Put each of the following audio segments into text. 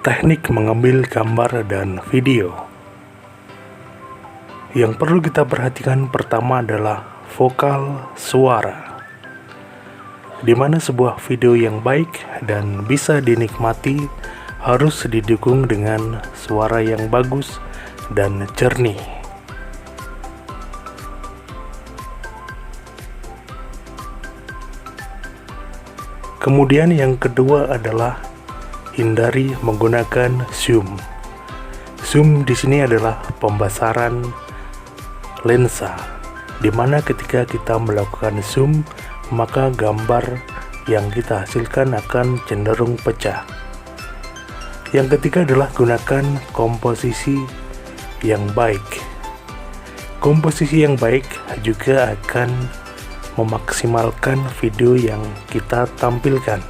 Teknik mengambil gambar dan video. Yang perlu kita perhatikan pertama adalah vokal suara, di mana sebuah video yang baik dan bisa dinikmati harus didukung dengan suara yang bagus dan jernih. Kemudian yang kedua adalah hindari menggunakan zoom. Zoom di sini adalah pembesaran lensa, di mana ketika kita melakukan zoom, maka gambar yang kita hasilkan akan cenderung pecah. Yang ketiga adalah gunakan komposisi yang baik. Komposisi yang baik juga akan memaksimalkan video yang kita tampilkan.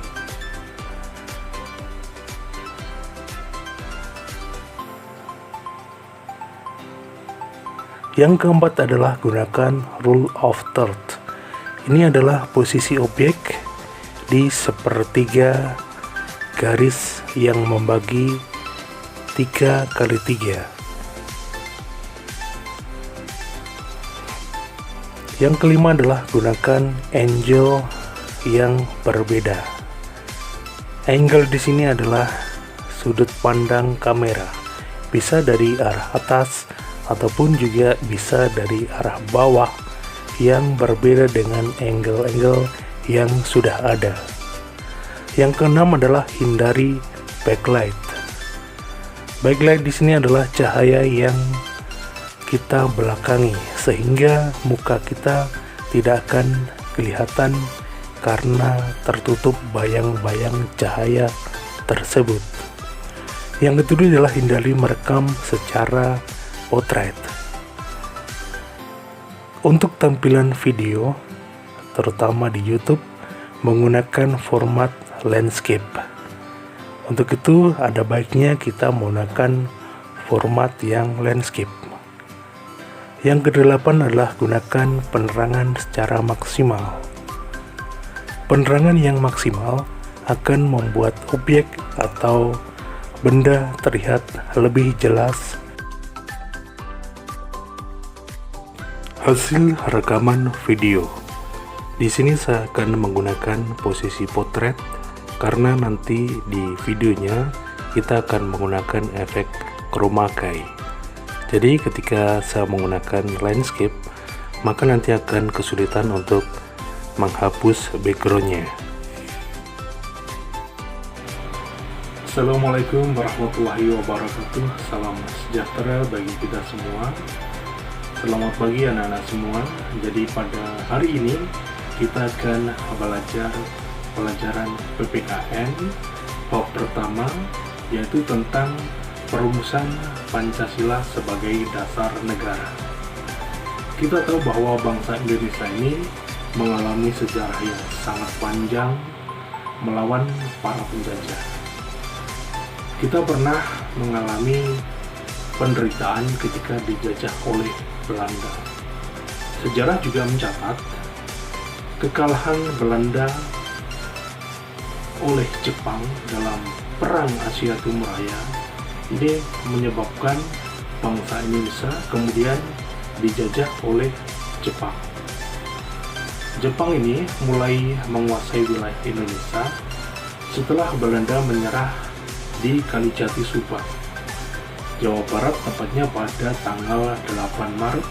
Yang keempat adalah gunakan rule of third. Ini adalah posisi objek di sepertiga garis yang membagi 3x3. Yang kelima adalah gunakan angle yang berbeda. Angle di sini adalah sudut pandang kamera, bisa dari arah atas ataupun juga bisa dari arah bawah yang berbeda dengan angle-angle yang sudah ada. Yang keenam adalah hindari backlight. Backlight di sini adalah cahaya yang kita belakangi sehingga muka kita tidak akan kelihatan karena tertutup bayang-bayang cahaya tersebut. Yang kedua adalah hindari merekam secara potret. Untuk tampilan video, terutama di YouTube, menggunakan format landscape. Untuk itu, ada baiknya kita menggunakan format yang landscape. Yang kedelapan adalah gunakan penerangan secara maksimal. Penerangan yang maksimal akan membuat objek atau benda terlihat lebih jelas. Hasil rekaman video. Di sini saya akan menggunakan posisi potret karena nanti di videonya kita akan menggunakan efek chroma key. Jadi ketika saya menggunakan landscape, maka nanti akan kesulitan untuk menghapus backgroundnya. Assalamualaikum warahmatullahi wabarakatuh. Salam sejahtera bagi kita semua. Selamat pagi anak-anak semua. Jadi pada hari ini kita akan belajar pelajaran PPKN bab pertama, yaitu tentang perumusan Pancasila sebagai dasar negara. Kita tahu bahwa bangsa Indonesia ini mengalami sejarah yang sangat panjang melawan para penjajah. Kita pernah mengalami penderitaan ketika dijajah oleh Belanda. Sejarah juga mencatat kekalahan Belanda oleh Jepang dalam Perang Asia Timur Raya ini menyebabkan bangsa Indonesia kemudian dijajah oleh Jepang. Jepang ini mulai menguasai wilayah Indonesia setelah Belanda menyerah di Kalijati Subang, Jawa Barat, tepatnya pada tanggal 8 Maret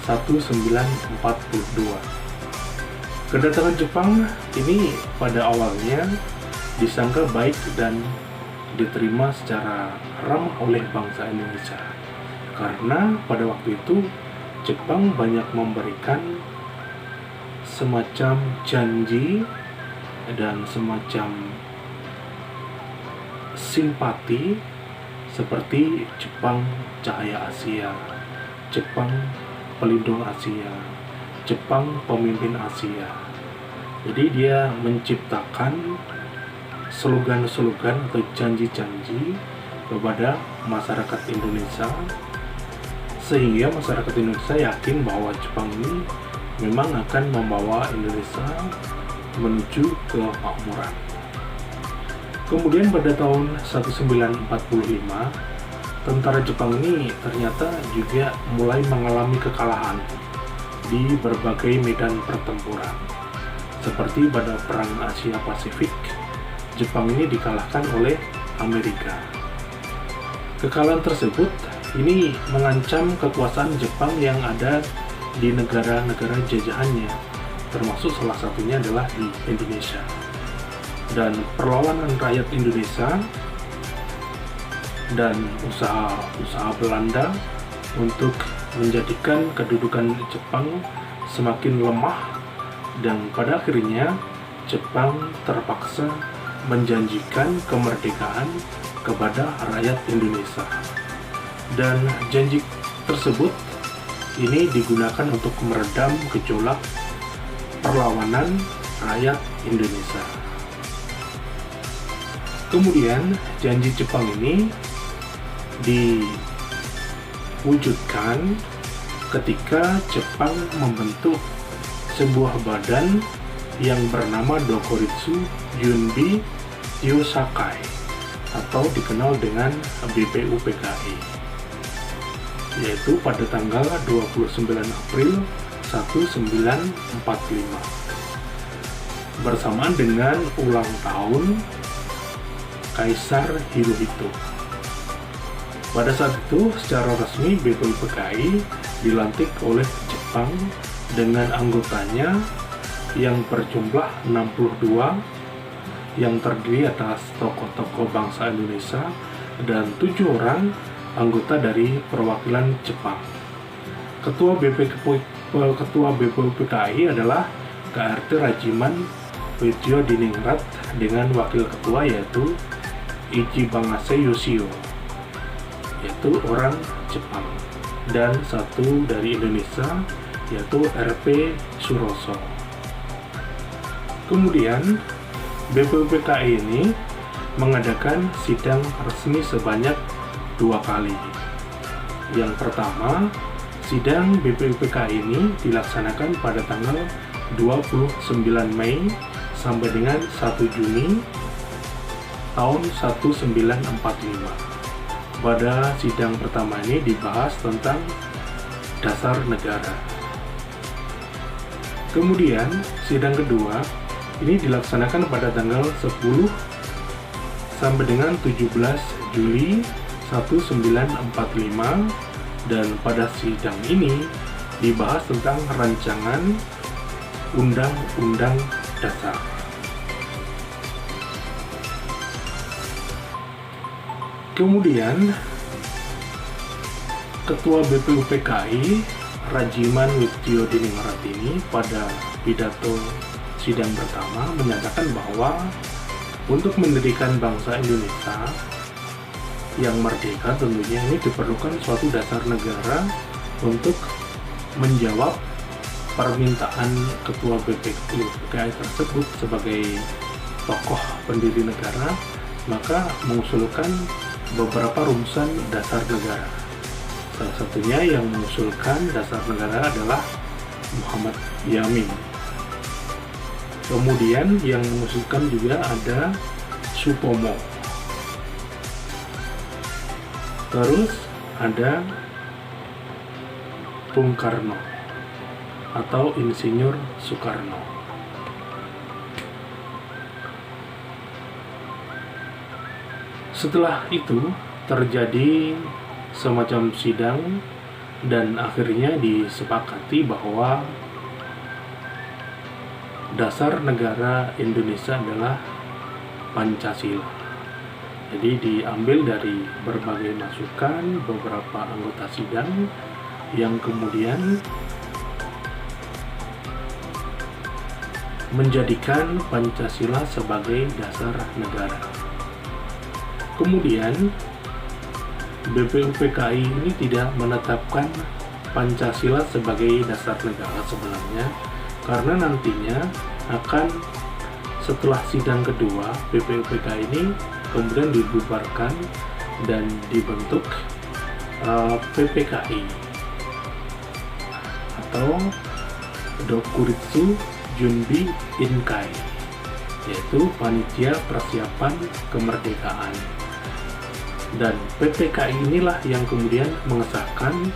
1942. Kedatangan Jepang ini pada awalnya disangka baik dan diterima secara ramah oleh bangsa Indonesia, karena pada waktu itu Jepang banyak memberikan semacam janji dan semacam simpati seperti Jepang Cahaya Asia, Jepang Pelindung Asia, Jepang Pemimpin Asia. Jadi dia menciptakan slogan-slogan atau janji-janji kepada masyarakat Indonesia, sehingga masyarakat Indonesia yakin bahwa Jepang ini memang akan membawa Indonesia menuju kemakmuran. Kemudian pada tahun 1945, tentara Jepang ini ternyata juga mulai mengalami kekalahan di berbagai medan pertempuran. Seperti pada Perang Asia Pasifik, Jepang ini dikalahkan oleh Amerika. Kekalahan tersebut ini mengancam kekuasaan Jepang yang ada di negara-negara jajahannya, termasuk salah satunya adalah di Indonesia. Dan perlawanan rakyat Indonesia dan usaha Belanda untuk menjadikan kedudukan Jepang semakin lemah, dan pada akhirnya Jepang terpaksa menjanjikan kemerdekaan kepada rakyat Indonesia. Dan janji tersebut ini digunakan untuk meredam gejolak perlawanan rakyat Indonesia. Kemudian janji Jepang ini diwujudkan ketika Jepang membentuk sebuah badan yang bernama Dokuritsu Junbi Kyosakai atau dikenal dengan BPUPKI, yaitu pada tanggal 29 April 1945 bersamaan dengan ulang tahun Kaisar Hirohito. Pada saat itu, secara resmi BPUPKI dilantik oleh Jepang dengan anggotanya yang berjumlah 62, yang terdiri atas tokoh-tokoh bangsa Indonesia dan 7 orang anggota dari perwakilan Jepang. Ketua BPUPKI adalah KRT Rajiman Widyo Diningrat dengan wakil ketua yaitu Ichibangase Yoshio, yaitu orang Jepang, dan satu dari Indonesia yaitu RP Suroso. Kemudian BPUPKI ini mengadakan sidang resmi sebanyak 2 kali. Yang pertama, sidang BPUPKI ini dilaksanakan pada tanggal 29 Mei sampai dengan 1 Juni tahun 1945. Pada sidang pertama ini dibahas tentang dasar negara. Kemudian sidang kedua ini dilaksanakan pada tanggal 10 sampai dengan 17 Juli 1945, dan pada sidang ini dibahas tentang rancangan Undang-Undang Dasar. Kemudian Ketua BPUPKI Rajiman Widyo Diningrat ini pada pidato sidang pertama menyatakan bahwa untuk mendirikan bangsa Indonesia yang merdeka tentunya ini diperlukan suatu dasar negara untuk menjawab permintaan Ketua BPUPKI tersebut sebagai tokoh pendiri negara, maka mengusulkan beberapa rumusan dasar negara. Salah satunya yang mengusulkan dasar negara adalah Muhammad Yamin. Kemudian yang mengusulkan juga ada Supomo. Terus ada Bung Karno atau Insinyur Soekarno. Setelah itu terjadi semacam sidang dan akhirnya disepakati bahwa dasar negara Indonesia adalah Pancasila. Jadi diambil dari berbagai masukan beberapa anggota sidang yang kemudian menjadikan Pancasila sebagai dasar negara. Kemudian BPUPKI ini tidak menetapkan Pancasila sebagai dasar negara sebenarnya, karena nantinya akan setelah sidang kedua BPUPKI ini kemudian dibubarkan dan dibentuk PPKI atau Dokuritsu Junbi Inkai. yaitu Panitia Persiapan Kemerdekaan. Dan PPKI inilah yang kemudian mengesahkan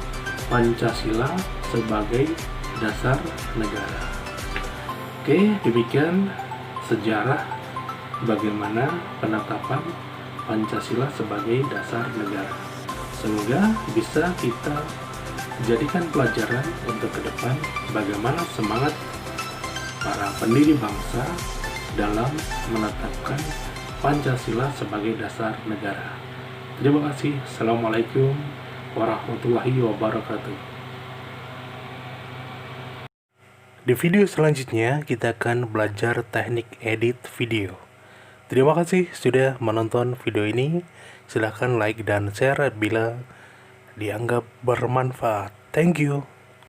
Pancasila sebagai dasar negara. Oke, demikian sejarah bagaimana penetapan Pancasila sebagai dasar negara. Semoga bisa kita jadikan pelajaran untuk ke depan bagaimana semangat para pendiri bangsa dalam menetapkan Pancasila sebagai dasar negara. Terima kasih. Assalamualaikum warahmatullahi wabarakatuh. Di video selanjutnya kita akan belajar teknik edit video. Terima kasih sudah menonton video ini. Silahkan like dan share bila dianggap bermanfaat. Thank you.